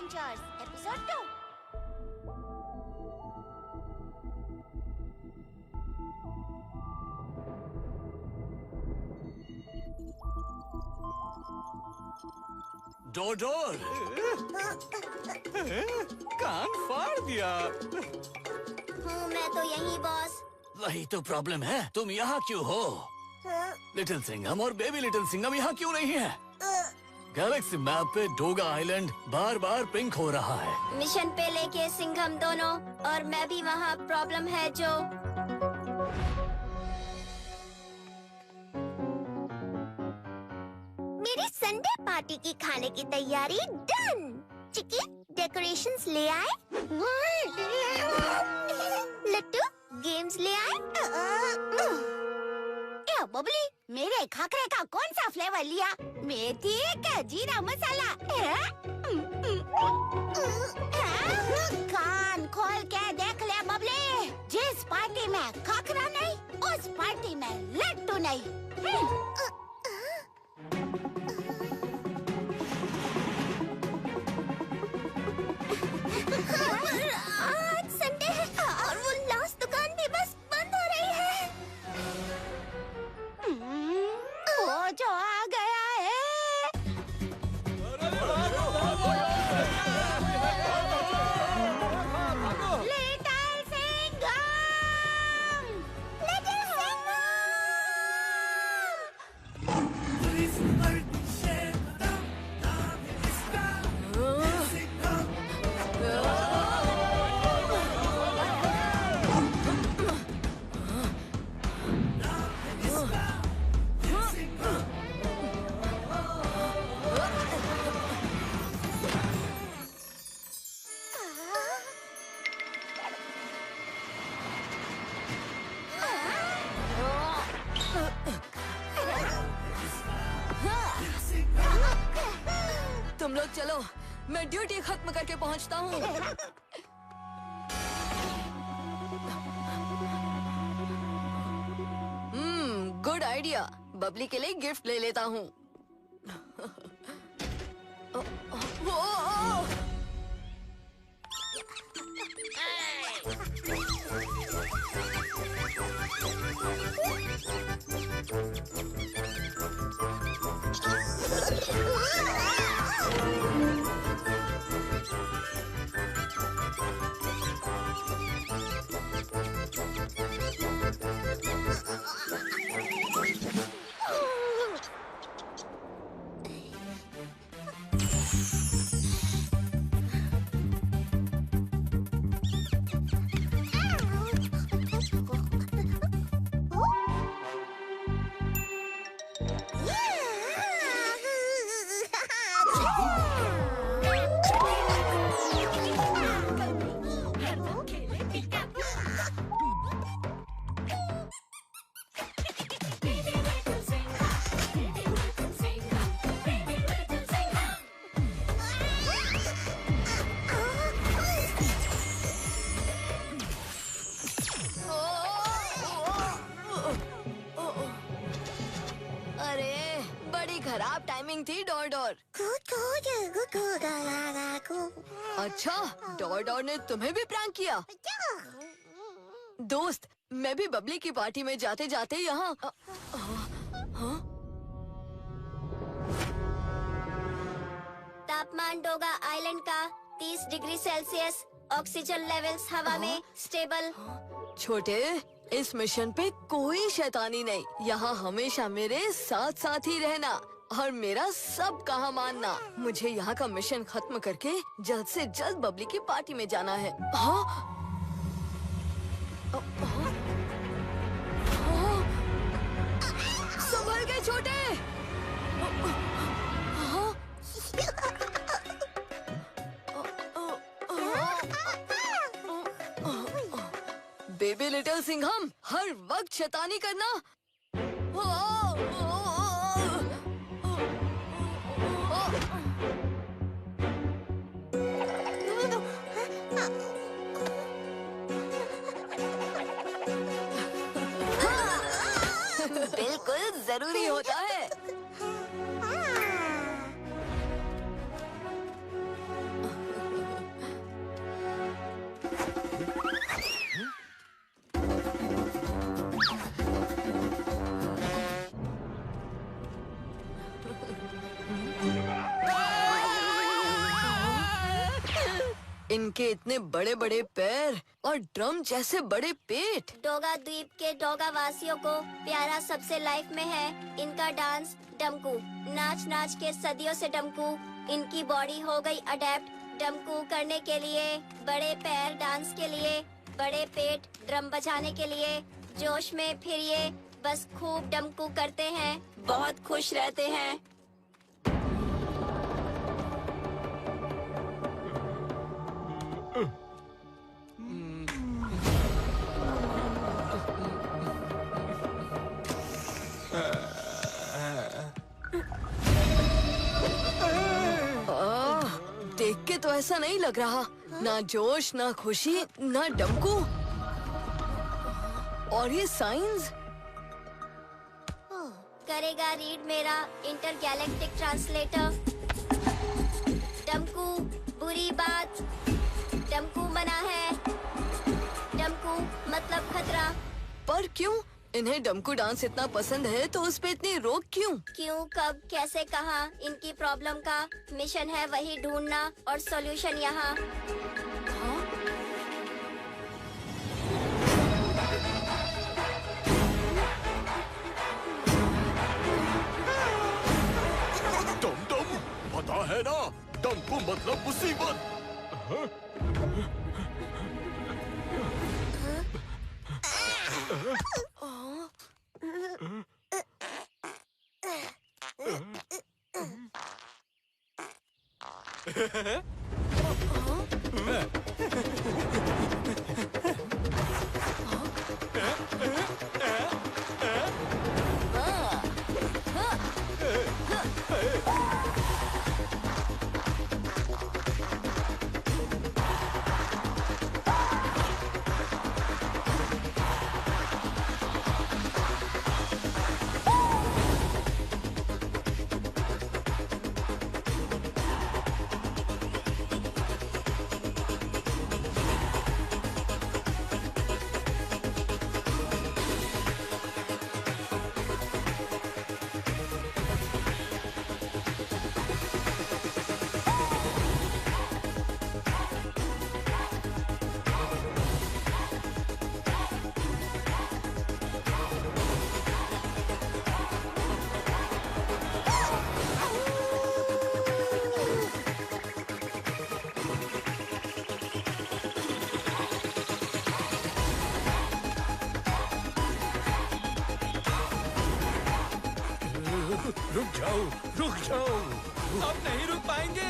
Adventures, Episode 2. डोडोर कान फाड़ दिया। हूँ मैं तो यही बॉस। वही तो प्रॉब्लम है, तुम यहाँ क्यों हो? लिटिल सिंघम और बेबी लिटिल सिंघम यहाँ क्यों नहीं है? गैलेक्सी मैप पे डोगा आइलैंड बार बार पिंक हो रहा है। मिशन पे लेके सिंघम दोनों और मैं भी वहाँ। प्रॉब्लम है जो मेरी संडे पार्टी की खाने की तैयारी डन। चिकी डेकोरेशंस ले आए, लट्टू गेम्स ले आए। ए बबली, मेरे खाकरे का कौन सा फ्लेवर लिया? मेथी का जीरा मसाला? कान खोल के देख ले बबली, जिस पार्टी में खाकरा नहीं, उस पार्टी में लट्टू नहीं। आज संडे है और वो लास्ट दुकान भी बस बंद हो रही है। वो जो आ गया है। लिटिल सिंघम! लिटिल तुम लोग चलो, मैं ड्यूटी खत्म करके पहुंचता हूँ। Good idea. बबली के लिए गिफ्ट ले लेता हूँ। अरे बड़ी खराब टाइमिंग थी डोर। अच्छा, डोर ने तुम्हें भी प्रैंक किया? दोस्त, मैं भी बबली की पार्टी में जाते जाते यहाँ तापमान डोगा आइलैंड का 30 डिग्री सेल्सियस। ऑक्सीजन लेवल्स हवा में स्टेबल। छोटे, इस मिशन पे कोई शैतानी नहीं। यहाँ हमेशा मेरे साथ साथ ही रहना और मेरा सब कहा मानना। मुझे यहाँ का मिशन खत्म करके जल्द से जल्द बबली की पार्टी में जाना है। हाँ? संभल के छोटे। बेबी लिटिल सिंघम, हर वक्त शैतानी करना। बिल्कुल जरूरी होता है। इनके इतने बड़े बड़े पैर और ड्रम जैसे बड़े पेट। डोगा द्वीप के डोगा वासियों को प्यारा सबसे लाइफ में है इनका डांस डमकू। नाच नाच के सदियों से डमकू, इनकी बॉडी हो गई अडेप्ट डमकू करने के लिए। बड़े पैर डांस के लिए, बड़े पेट ड्रम बजाने के लिए। जोश में फिर ये बस खूब डमकू करते हैं, बहुत खुश रहते हैं। देख के तो ऐसा नहीं लग रहा, ना जोश ना खुशी ना डमकू। और ये साइंस करेगा रीड मेरा इंटरगैलेक्टिक ट्रांसलेटर। डमकू बुरी बात, डमकू मना है, डमकू मतलब खतरा। पर क्यों? इन्हें डमकू डांस इतना पसंद है तो उस पे इतनी रोक क्यों? क्यों, कब, कैसे, कहाँ, इनकी प्रॉब्लम का मिशन है वही ढूंढना और सॉल्यूशन यहाँ। डम डम, पता है ना, डमकू मतलब मुसीबत। रुक जाओ, अब नहीं रुक पाएंगे।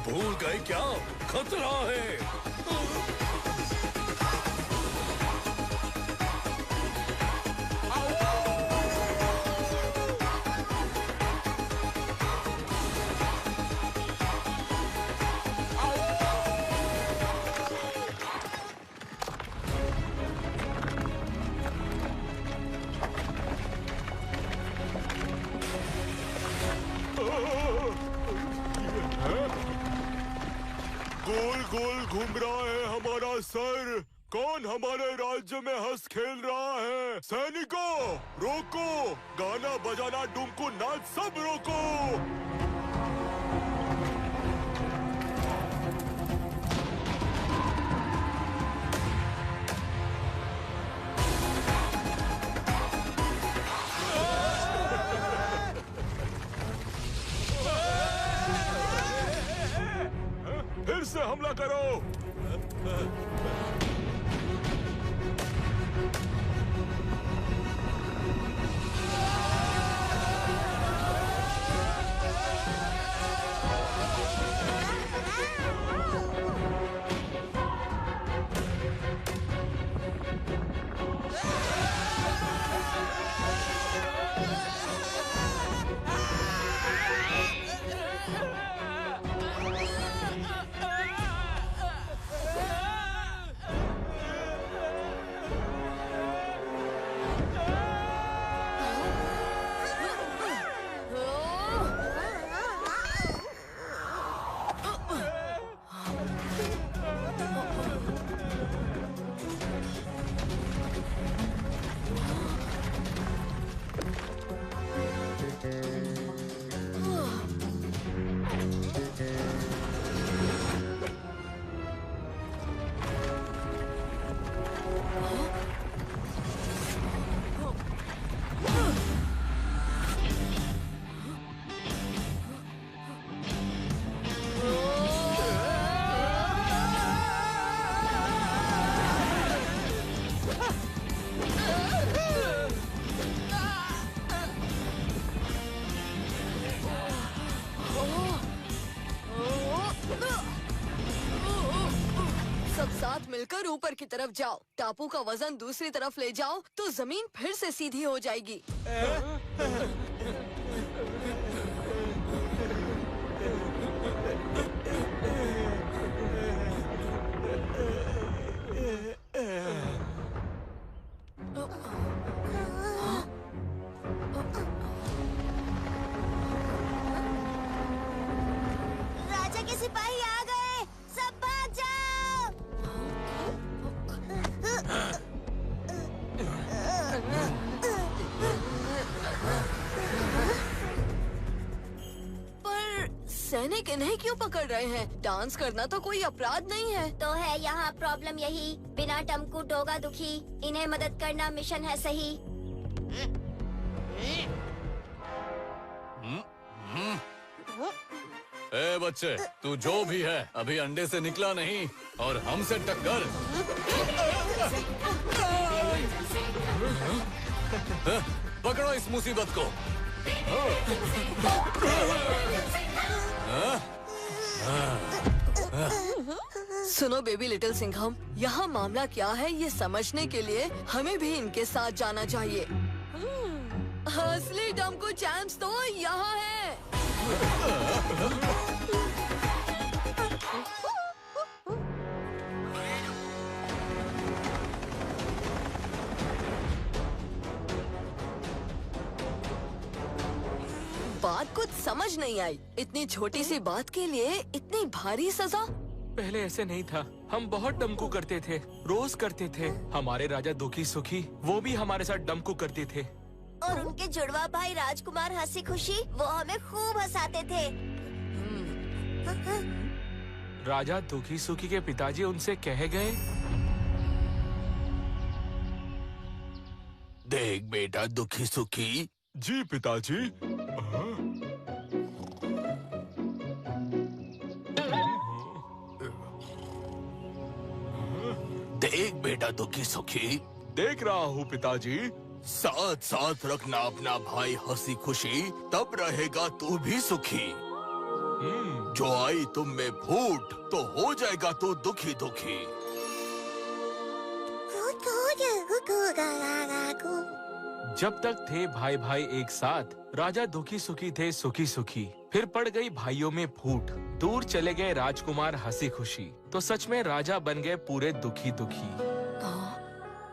भूल गए क्या? खतरा है। गोल गोल घूम रहा है हमारा सर। कौन हमारे राज्य में हंस खेल रहा है? सैनिकों, रोको! गाना बजाना, डुमकू नाच सब रोको! फिर से हमला करो। मिलकर ऊपर की तरफ जाओ। टापू का वजन दूसरी तरफ ले जाओ तो जमीन फिर से सीधी हो जाएगी। राजा के सिपाही आ गए, सब भाग जाओ। पर सैनिक इन्हें क्यों पकड़ रहे हैं? डांस करना तो कोई अपराध नहीं है। तो है यहाँ प्रॉब्लम यही, बिना डमकू डोगा दुखी, इन्हें मदद करना मिशन है सही। ए बच्चे, तू जो भी है अभी अंडे से निकला नहीं और हमसे टक्कर। पकड़ो इस मुसीबत को। सुनो बेबी लिटिल सिंघम, यहाँ मामला क्या है ये समझने के लिए हमें भी इनके साथ जाना चाहिए। असली डमकू चैंप्स तो यहाँ है। बात कुछ समझ नहीं आई। इतनी छोटी सी बात के लिए इतनी भारी सजा। पहले ऐसे नहीं था, हम बहुत डमकू करते थे, रोज करते थे। हमारे राजा दुखी सुखी वो भी हमारे साथ डमकू करते थे। और उनके जुड़वा भाई राजकुमार हंसी खुशी वो हमें खूब हंसाते थे। राजा दुखी सुखी के पिताजी उनसे कह गए, देख बेटा दुखी सुखी। जी पिताजी। देख बेटा दुखी सुखी, देख रहा हूँ पिताजी। साथ साथ रखना अपना भाई हंसी खुशी, तब रहेगा तू भी सुखी। जो आई तुम में फूट तो हो जाएगा तू दुखी दुखी। जब तक थे भाई भाई एक साथ, राजा दुखी सुखी थे सुखी सुखी। फिर पड़ गई भाइयों में फूट, दूर चले गए राजकुमार हंसी खुशी, तो सच में राजा बन गए पूरे दुखी दुखी।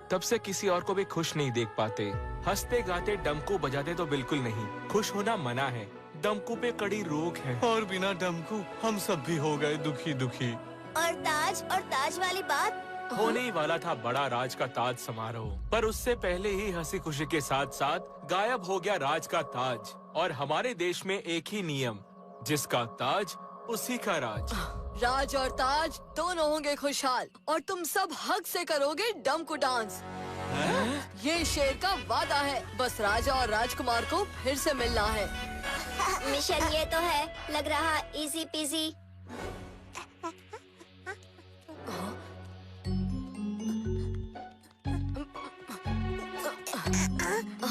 तब से किसी और को भी खुश नहीं देख पाते। हंसते गाते डमकू बजाते तो बिल्कुल नहीं। खुश होना मना है, डमकू पे कड़ी रोक है। और बिना डमकू हम सब भी हो गए दुखी दुखी। और ताज वाली बात। होने ही वाला था बड़ा राज का ताज समारोह, पर उससे पहले ही हंसी खुशी के साथ साथ गायब हो गया राज का ताज। और हमारे देश में एक ही नियम, जिसका ताज उसी का राज। राज और ताज दोनों होंगे खुशहाल और तुम सब हक से करोगे डमकू डांस। ये शेर का वादा है। बस राजा और राजकुमार को फिर से मिलना है। मिशन ये तो है, लग रहा इजी पीजी।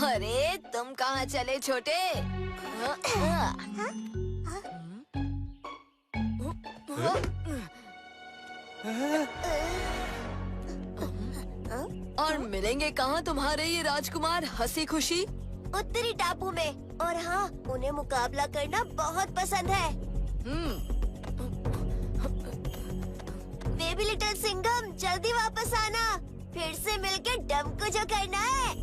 अरे तुम कहाँ चले छोटे? और मिलेंगे कहाँ तुम्हारे ये राजकुमार हंसी खुशी? उत्तरी टापू में। और हाँ, उन्हें मुकाबला करना बहुत पसंद है। बेबी लिटिल सिंघम, जल्दी वापस आना, फिर से मिलके डमकू जो करना है।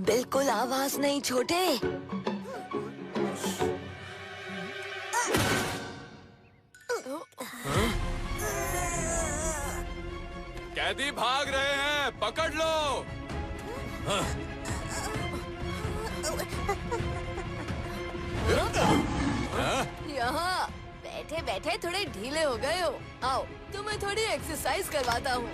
बिल्कुल आवाज नहीं छोटे। कैदी भाग रहे हैं, पकड़ लो। यहाँ बैठे बैठे बैठे थोड़े ढीले हो गए हो। आओ तुम्हें थोड़ी एक्सरसाइज करवाता हूँ।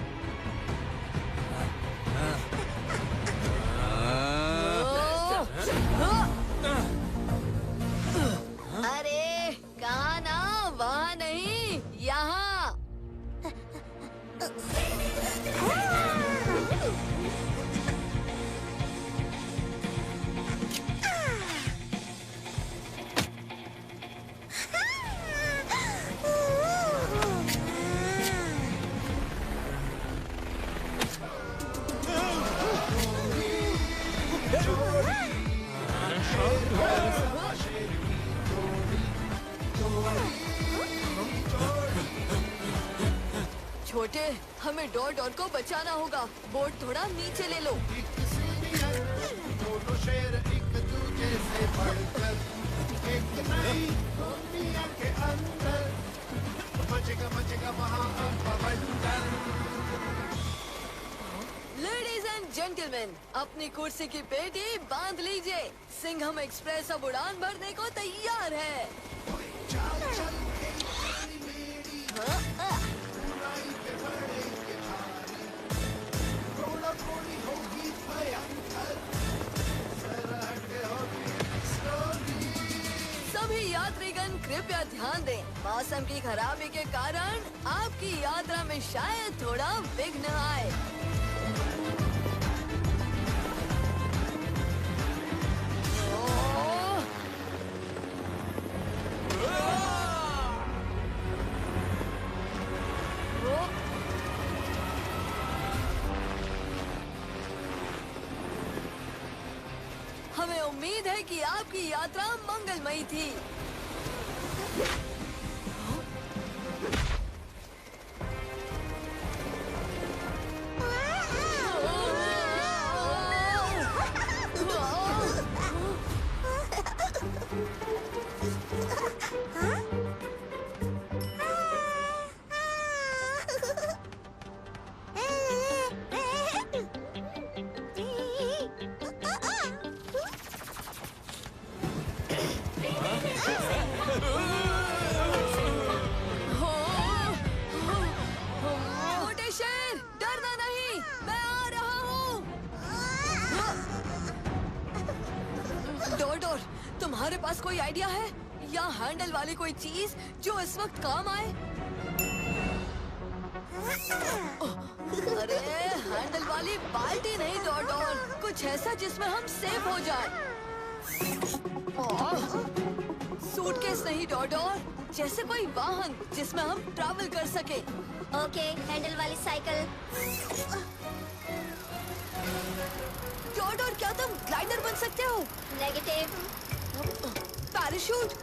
अरे कहाँ ना, वहाँ नहीं, यहाँ। छोटे, हमें डॉट को बचाना होगा। बोट थोड़ा नीचे ले लो। लेडीज एंड जेंटलमैन, अपनी कुर्सी की पेटी बांध लीजिए। सिंघम एक्सप्रेस अब उड़ान भरने को तैयार है। सभी यात्रीगण कृपया ध्यान दें, मौसम की खराबी के कारण आपकी यात्रा में शायद थोड़ा विघ्न आए। हमें उम्मीद है कि आपकी यात्रा मंगलमयी थी। छोटे शेर, डरना नहीं, मैं आ रहा हूँ। डोर, तुम्हारे पास कोई आइडिया है या हैंडल वाली कोई चीज जो इस वक्त काम आए? अरे हैंडल वाली बाल्टी नहीं डोर, कुछ ऐसा जिसमें हम सेफ हो जाए। सूटकेस नहीं डोर, जैसे कोई वाहन जिसमें हम ट्रैवल कर सके। ओके, हैंडल वाली साइकिल। डोर, क्या तुम ग्लाइडर बन सकते हो? नेगेटिव। पैराशूट?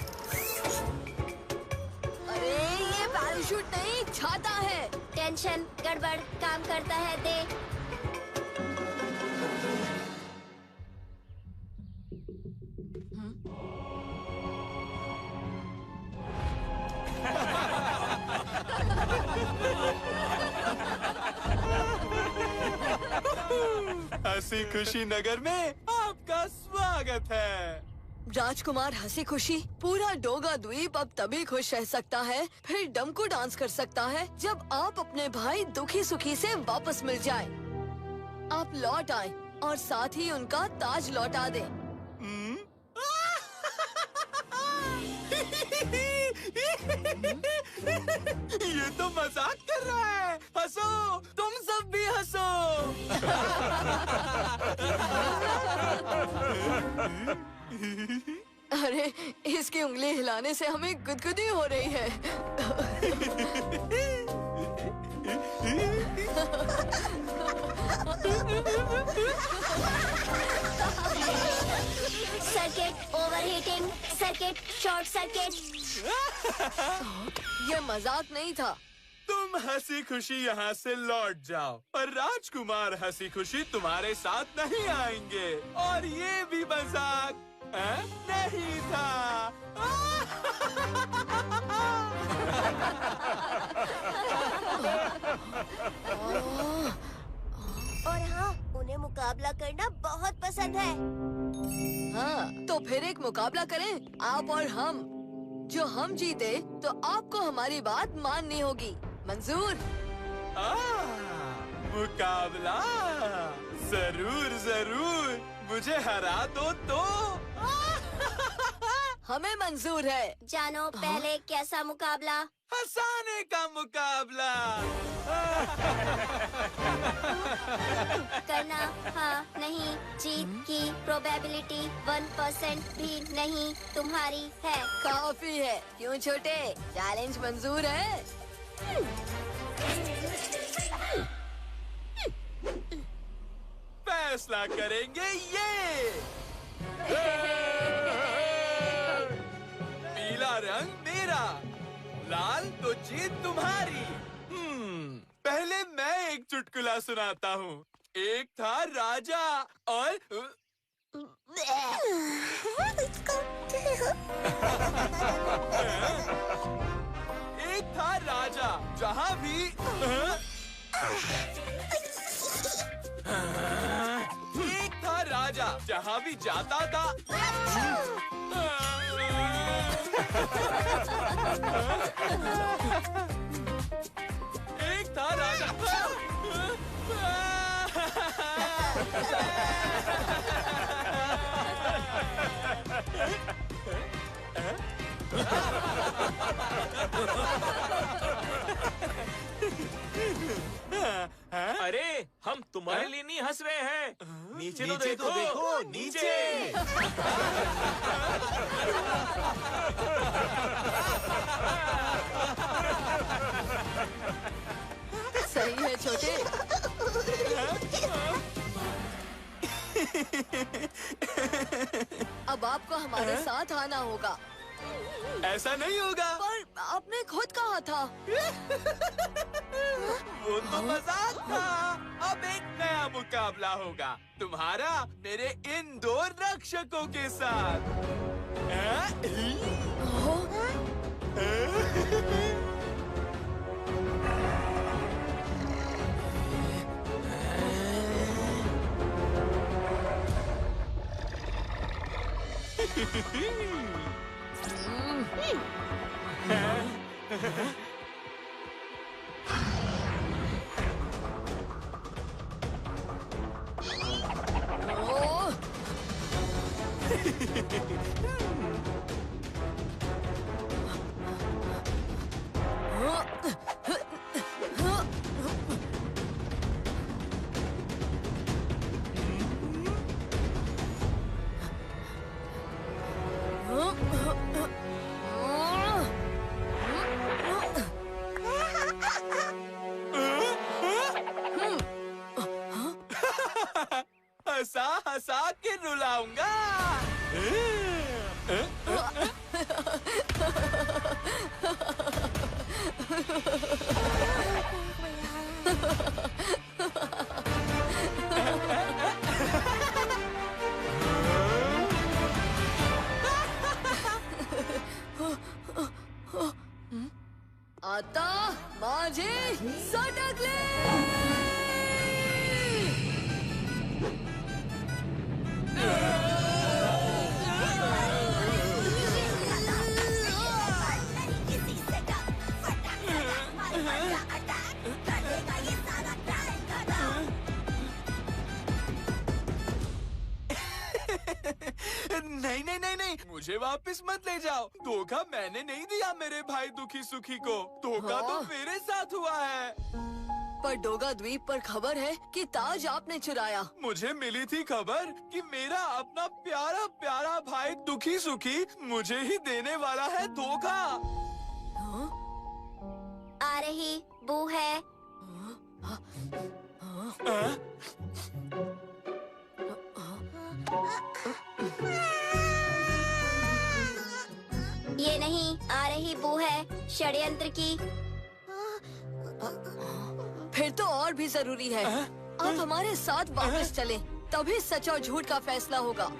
अरे ये पैराशूट नहीं, छाता है। टेंशन, गड़बड़, काम करता है दे। हंसी खुशी नगर में आपका स्वागत है। राजकुमार हंसी खुशी, पूरा डोगा द्वीप अब तभी खुश रह सकता है, फिर डमकू डांस कर सकता है, जब आप अपने भाई दुखी सुखी से वापस मिल जाएं। आप लौट आए और साथ ही उनका ताज लौटा दें। ये तो मजाक कर रहा है। हंसो, तुम सब भी हंसो। अरे इसकी उंगली हिलाने से हमें गुदगुदी हो रही है। Circuit overheating, circuit short circuit. ये मजाक नहीं था। तुम हंसी खुशी यहाँ से लौट जाओ और राजकुमार हंसी खुशी तुम्हारे साथ नहीं आएंगे। और ये भी मजाक नहीं था। और हाँ, उन्हें मुकाबला करना बहुत पसंद है। हाँ, तो फिर एक मुकाबला करें, आप और हम। जो हम जीते तो आपको हमारी बात माननी होगी। मंजूर? मुकाबला जरूर जरूर, मुझे हरा दो तो। हमें मंजूर है। जानो पहले कैसा मुकाबला? हंसाने का मुकाबला। करना हाँ नहीं, जीत की प्रोबेबिलिटी 1% भी नहीं तुम्हारी है। काफी है। क्यों छोटे, चैलेंज मंजूर है? फैसला करेंगे ये। पीला रंग मेरा, लाल तो जीत तुम्हारी। पहले मैं एक चुटकुला सुनाता हूँ। एक था राजा और एक था राजा जहाँ भी एक था राजा जहाँ भी जाता था एक था राजा अरे हम तुम्हारे लिए नहीं हंस रहे हैं। नीचे तो देखो, नीचे। सही है छोटे। अब आपको हमारे साथ आना होगा। ऐसा नहीं होगा। पर आपने खुद कहा था। वो तो मजाक था। अब एक नया मुकाबला होगा तुम्हारा मेरे इन दो रक्षकों के साथ। हंसा हंसा के रुलाऊंगा। आता माझी सटकली। नहीं नहीं नहीं नहीं, मुझे वापस मत ले जाओ। धोखा मैंने नहीं दिया मेरे भाई दुखी सुखी को। धोखा तो मेरे साथ हुआ है। पर डोगा द्वीप पर खबर है कि ताज आपने चुराया। मुझे मिली थी खबर कि मेरा अपना प्यारा प्यारा भाई दुखी सुखी मुझे ही देने वाला है धोखा। आ रही बू है। ये नहीं, आ रही बू है षड्यंत्र की। फिर तो और भी जरूरी है। आप हमारे साथ वापस चलें, तभी सच और झूठ का फैसला होगा।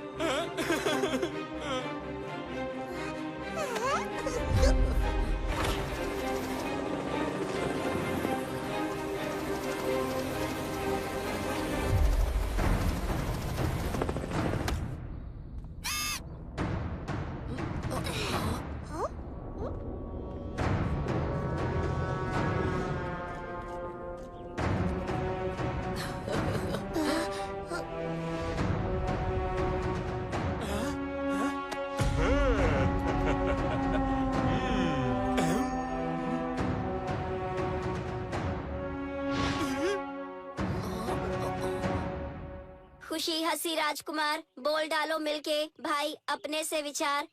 खुशी हंसी राजकुमार, बोल डालो मिलके भाई अपने से विचार।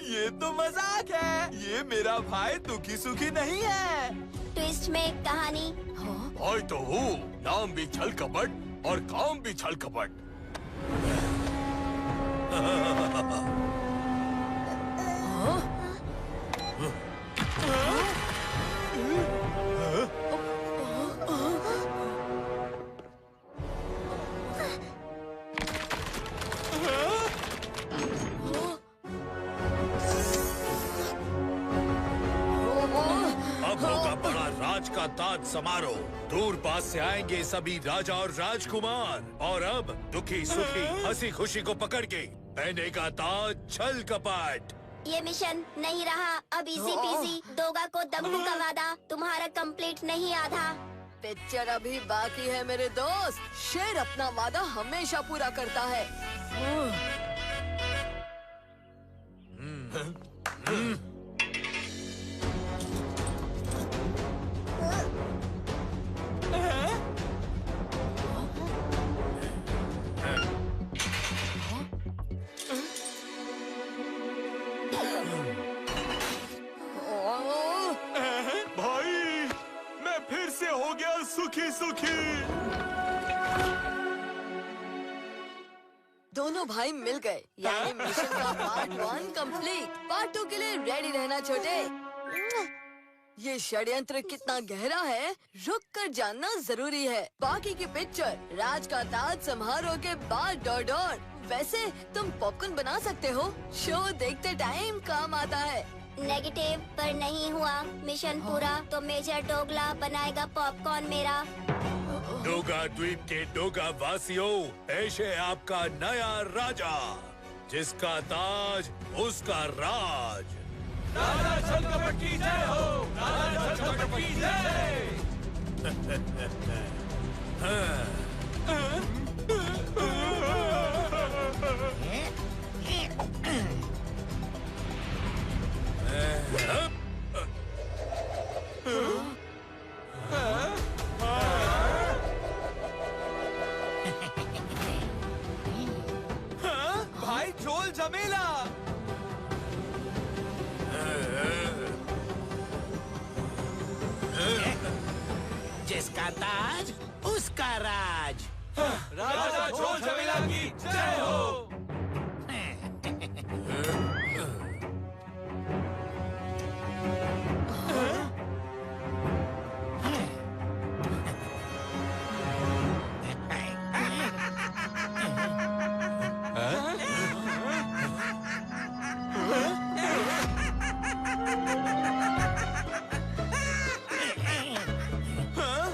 ये तो मजाक है। ये मेरा भाई दुखी सुखी नहीं है। ट्विस्ट में कहानी। भाई तो हूँ, नाम भी छल कपट और काम भी छल कपट। अब होगा बड़ा राज का ताज समारोह। दूर पास से आएंगे सभी राजा और राजकुमार, और अब दुखी सुखी हंसी खुशी को पकड़ के पहनेगा ताज छल कपट। ये मिशन नहीं रहा अब इजी पीजी। दोगा को दम्बू का वादा तुम्हारा कंप्लीट नहीं आधा। पिक्चर अभी बाकी है मेरे दोस्त। शेर अपना वादा हमेशा पूरा करता है। भाई मैं फिर से हो गया सुखी सुखी। दोनों भाई मिल गए, यानी मिशन का पार्ट 1 कंप्लीट। पार्ट 2 के लिए रेडी रहना छोटे। ये षड्यंत्र कितना गहरा है, रुक कर जानना जरूरी है। बाकी की पिक्चर राज का ताज समारोह के बाद डॉर। वैसे तुम पॉपकॉर्न बना सकते हो, शो देखते टाइम काम आता है। नेगेटिव पर नहीं हुआ मिशन पूरा तो मेजर डोगला बनाएगा पॉपकॉर्न मेरा। डोगा द्वीप के डोगा वासियों, पेश है आपका नया राजा, जिसका ताज उसका राज। राजा छल कपट की जय हो। राजा छल कपट की जय। भाई झोल झमेला। जिसका ताज उसका राज। राजा झोल झमेला की जय हो।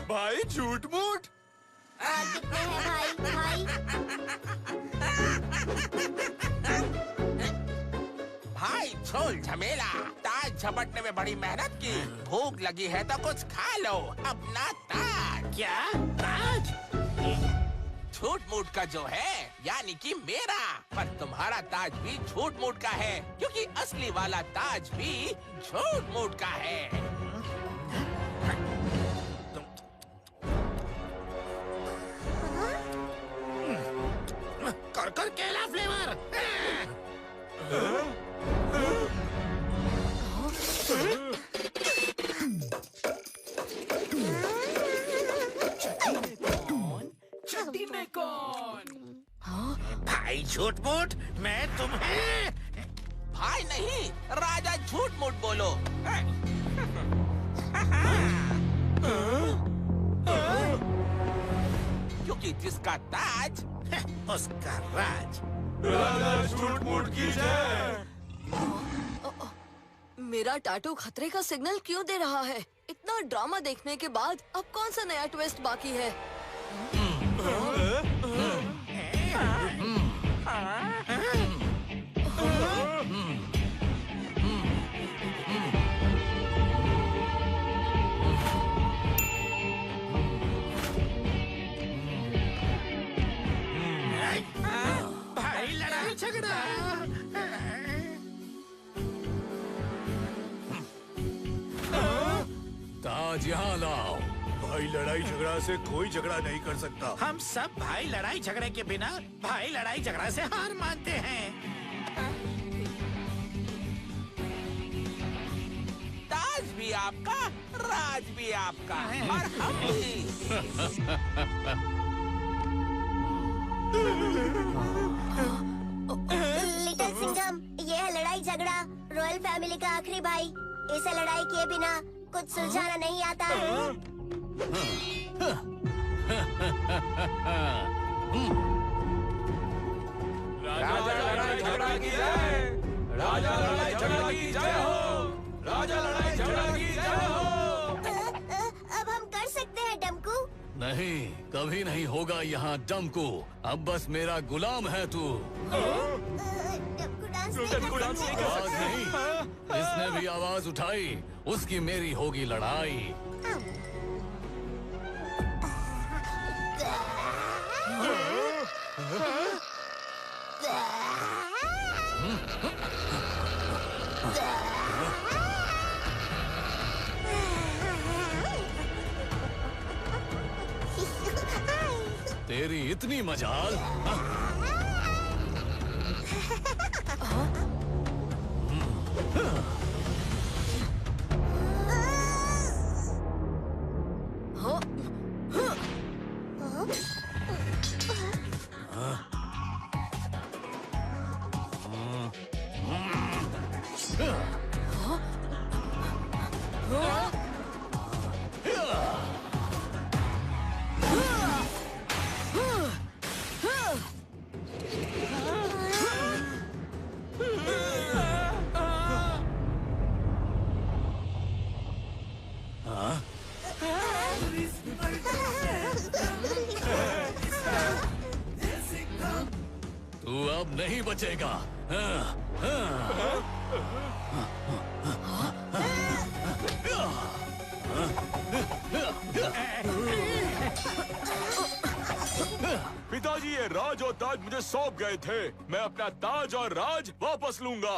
भाई झूठ मूठ। और कितने हैं भाई? भाई झोल झमेला, ताज झपटने में बड़ी मेहनत की। भूख लगी है तो कुछ खा लो अपना ताज। क्या ताज? झूठ मूठ का जो है, यानी कि मेरा। पर तुम्हारा ताज भी झूठ मूठ का है, क्योंकि असली वाला ताज भी झूठ मूठ का है। कर केला फ्लेवर। छठी में कौन? भाई झूठ मूठ, मैं तुम्हें। भाई नहीं, राजा झूठ मूठ बोलो। क्योंकि जिसका ताज उसका राज। राजा झूठ मूठ की जय। मेरा टाटू खतरे का सिग्नल क्यों दे रहा है? इतना ड्रामा देखने के बाद अब कौन सा नया ट्विस्ट बाकी है? भाई लड़ाई झगड़ा। ताज यहाँ लाओ। भाई लड़ाई झगड़ा से कोई झगड़ा नहीं कर सकता। हम सब भाई लड़ाई झगड़े के बिना भाई लड़ाई झगड़ा से हार मानते हैं। ताज भी आपका, राज भी आपका और हम भी। लिटिल सिंघम, ये है लड़ाई झगड़ा रॉयल फैमिली का आखिरी भाई। इसे लड़ाई किए बिना कुछ सुलझाना नहीं आता। राजा लड़ाई झगड़ा की जय। राजा लड़ाई झगड़ा की जय हो। राजा लड़ाई झगड़ा की जय हो। अब हम कर सकते हैं डमकू। नहीं, कभी नहीं होगा यहाँ डमकू। अब बस मेरा गुलाम है तू। डमकू डांस नहीं कर आवाज नहीं, जिसने भी आवाज उठाई उसकी मेरी होगी लड़ाई। तेरी इतनी मजाल। तू अब नहीं बचेगा। पिताजी, ये राज और ताज मुझे सौंप गए थे। मैं अपना ताज और राज वापस लूंगा।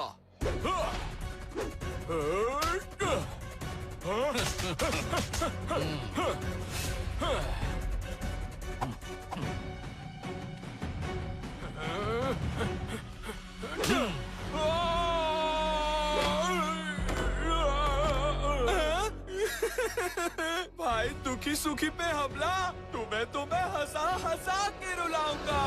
भाई दुखी सुखी पे हमला। तुम्हें हंसा हंसा के रुलाऊंगा।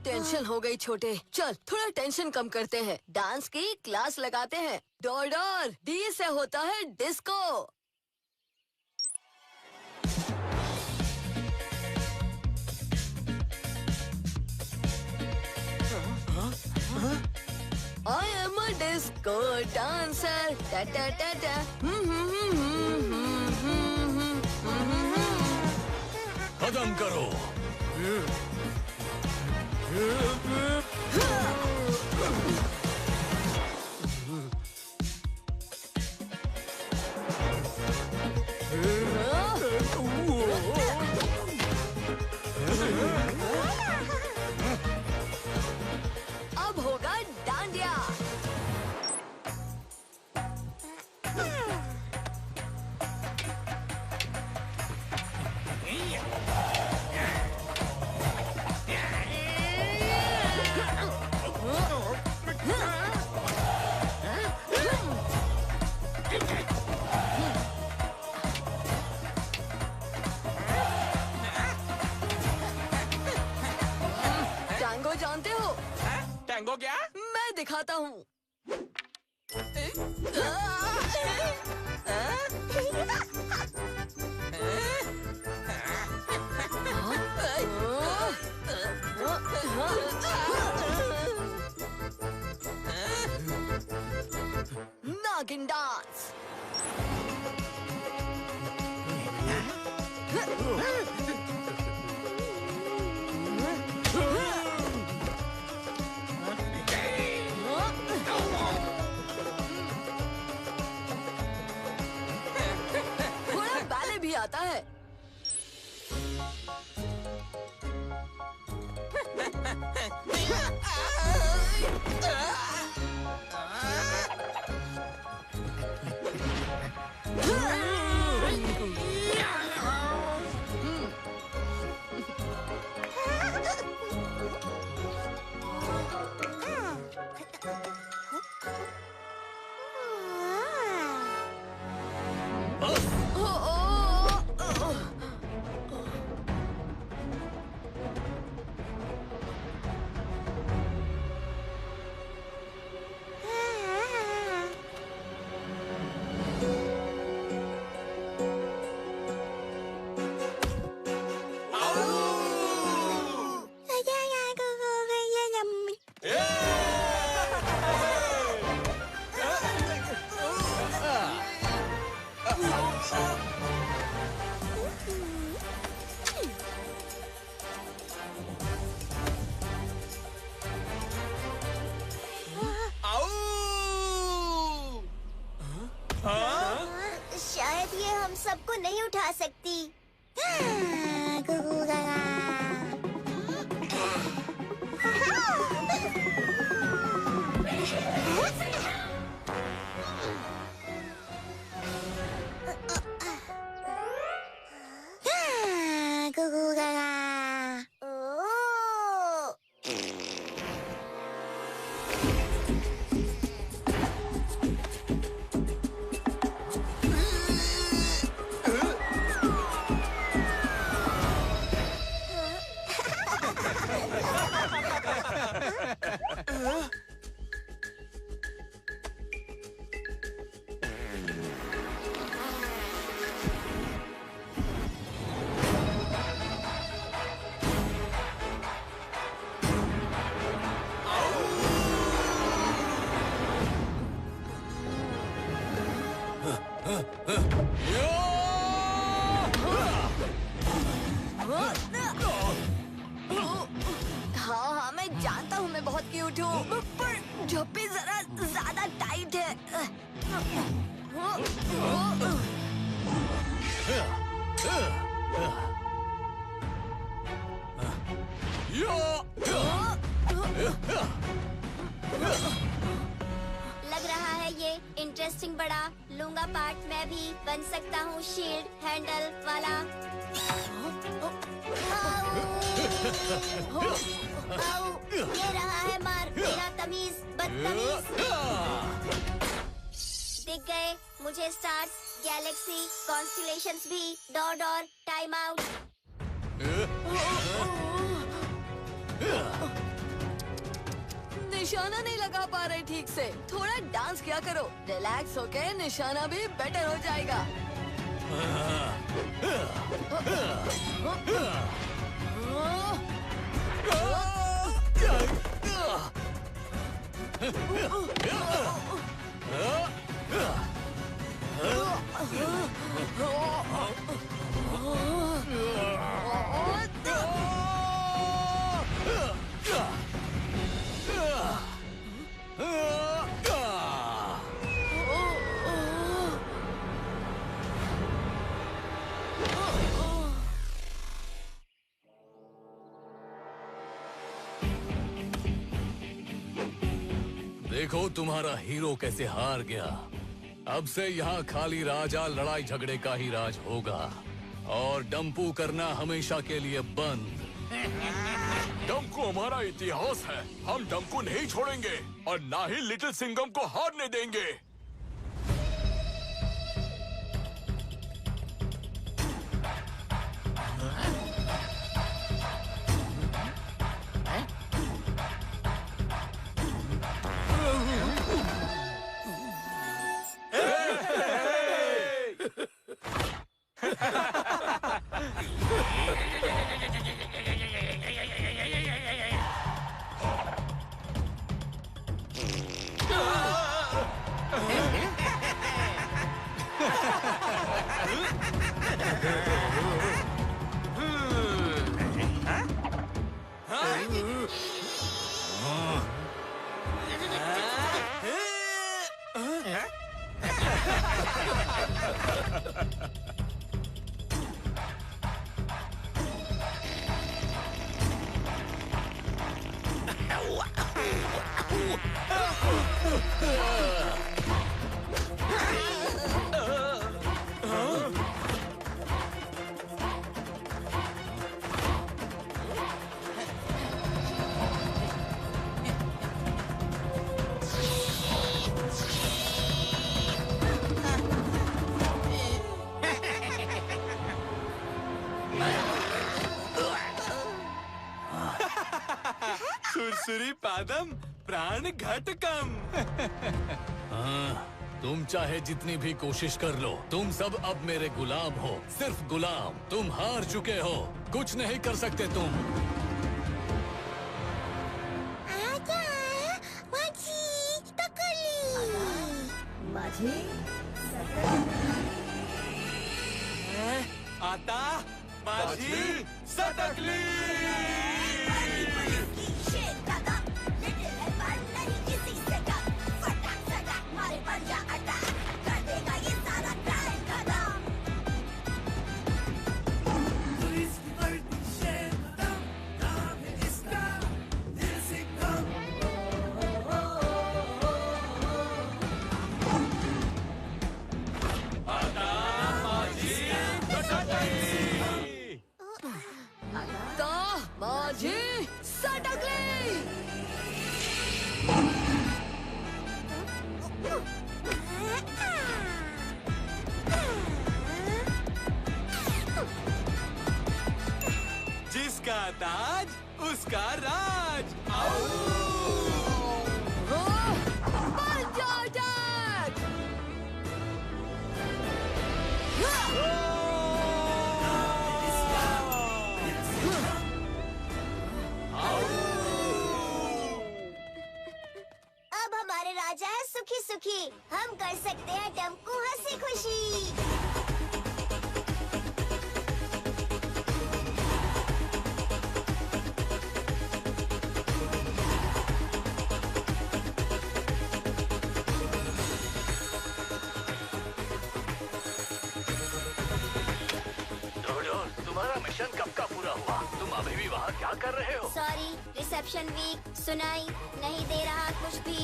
टेंशन हो गई छोटे। चल थोड़ा टेंशन कम करते हैं। डांस की क्लास लगाते हैं। डोर डोर, डी से होता है disco. I am a disco dancer. Da da da da. खत्म करो। अब होगा डांडिया। टैंगो जानते हो? टैंगो क्या? मैं दिखाता हूँ। नागिन डांस। आता है। शायद ये हम सबको नहीं उठा सकती। हाँ, मैं जानता हूँ मैं बहुत क्यूट हूँ, पर झप्पी जरा ज्यादा टाइट है। लग रहा है ये इंटरेस्टिंग बड़ा लूंगा पार्ट मैं भी बन सकता हूँ शील्ड हैंडल वाला। आओ, ये रहा है मार मेरा तमीज बदतमीज। दिख गए मुझे स्टार्स, गैलेक्सी, कॉन्स्टलेशंस भी। डॉट और टाइम आउट। निशाना नहीं लगा पा रहे ठीक से, थोड़ा डांस किया करो। रिलैक्स होके निशाना भी बेटर हो जाएगा। देखो तुम्हारा हीरो कैसे हार गया। अब से यहाँ खाली राजा लड़ाई झगड़े का ही राज होगा और डंपू करना हमेशा के लिए बंद। डंकू हमारा इतिहास है, हम डंकू नहीं छोड़ेंगे और ना ही लिटिल सिंघम को हारने देंगे। सुरसुरी पादम प्राण घटकम। तुम चाहे जितनी भी कोशिश कर लो, तुम सब अब मेरे गुलाम हो, सिर्फ गुलाम। तुम हार चुके हो, कुछ नहीं कर सकते तुम। आता माझी सटकली। माझी सटकली। जिसका ताज उसका राज। अब हमारे राजा है सुखी सुखी। हम कर सकते हैं डमकू हंसी खुशी। तुम्हारा मिशन कब का पूरा हुआ? तुम अभी भी वहाँ क्या कर रहे हो? सॉरी, रिसेप्शन वीक, सुनाई नहीं दे रहा कुछ भी।